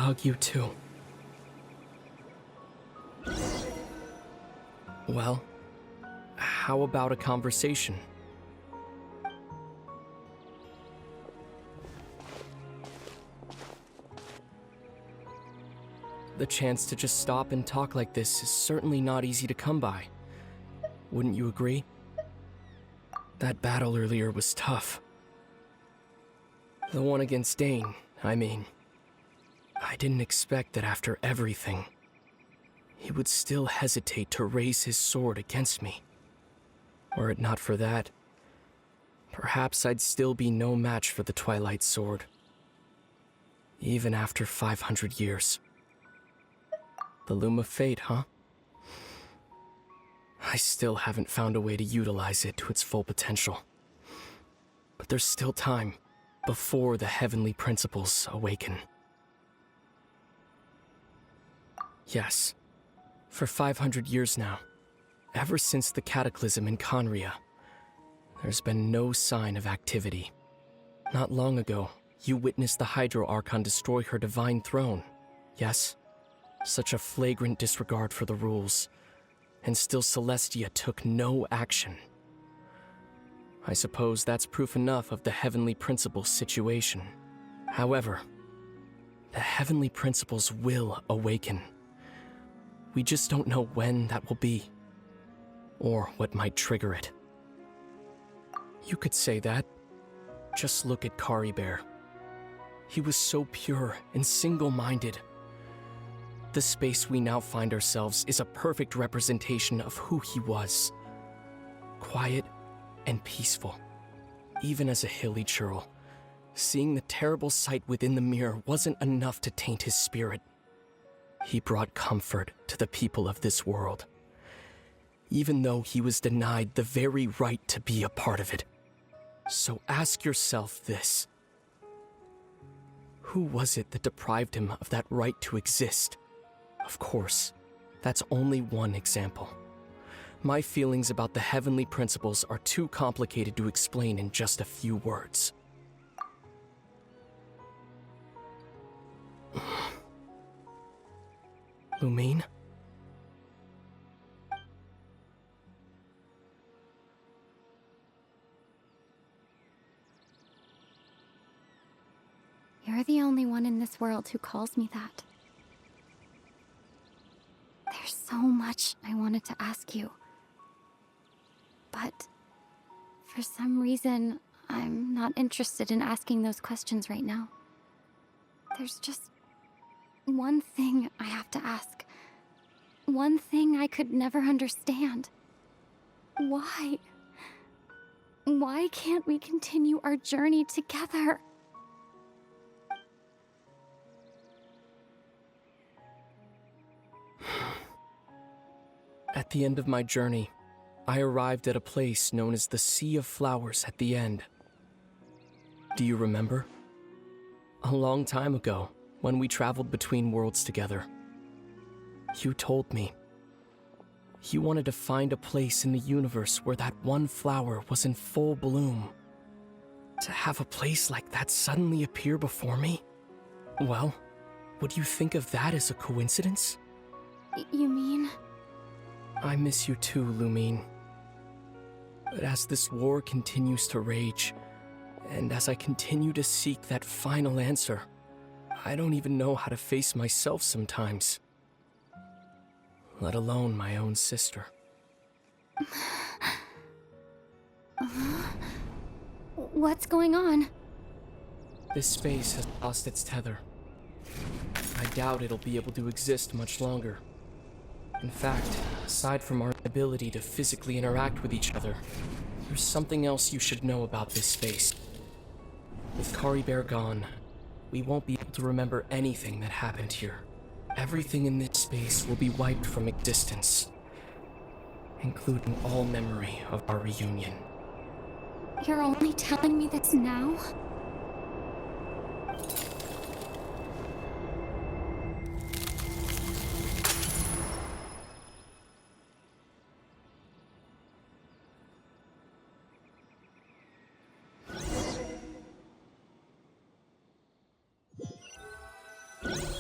hug you too. Well, how about a conversation? The chance to just stop and talk like this is certainly not easy to come by. Wouldn't you agree? That battle earlier was tough. The one against Dane, I mean. I didn't expect that after everything, he would still hesitate to raise his sword against me. Were it not for that, perhaps I'd still be no match for the Twilight Sword. Even after 500 years. The Loom of Fate, huh? I still haven't found a way to utilize it to its full potential. But there's still time before the heavenly principles awaken. Yes, for 500 years now, ever since the cataclysm in Conria, there's been no sign of activity. Not long ago, you witnessed the Hydro Archon destroy her divine throne, yes? Such a flagrant disregard for the rules, and still Celestia took no action. I suppose that's proof enough of the heavenly principles situation. However, the heavenly principles will awaken. We just don't know when that will be, or what might trigger it. You could say that. Just look at Kari Bear. He was so pure and single-minded. The space we now find ourselves is a perfect representation of who he was. Quiet and peaceful. Even as a hilly churl, seeing the terrible sight within the mirror wasn't enough to taint his spirit. He brought comfort to the people of this world, even though he was denied the very right to be a part of it. So ask yourself this. Who was it that deprived him of that right to exist? Of course, that's only one example. My feelings about the heavenly principles are too complicated to explain in just a few words. Lumine? You're the only one in this world who calls me that. There's so much I wanted to ask you. But for some reason, I'm not interested in asking those questions right now. There's just one thing I have to ask. One thing I could never understand. Why? Why can't we continue our journey together? At the end of my journey, I arrived at a place known as the Sea of Flowers at the end. Do you remember? A long time ago, when we traveled between worlds together, you told me you wanted to find a place in the universe where that one flower was in full bloom. To have a place like that suddenly appear before me? Well, would you think of that as a coincidence? You mean? I miss you too, Lumine. But as this war continues to rage, and as I continue to seek that final answer, I don't even know how to face myself sometimes. Let alone my own sister. What's going on? This space has lost its tether. I doubt it'll be able to exist much longer. In fact, aside from our ability to physically interact with each other, there's something else you should know about this space. With Kari Bear gone, we won't be able to remember anything that happened here. Everything in this space will be wiped from existence, including all memory of our reunion. You're only telling me this now?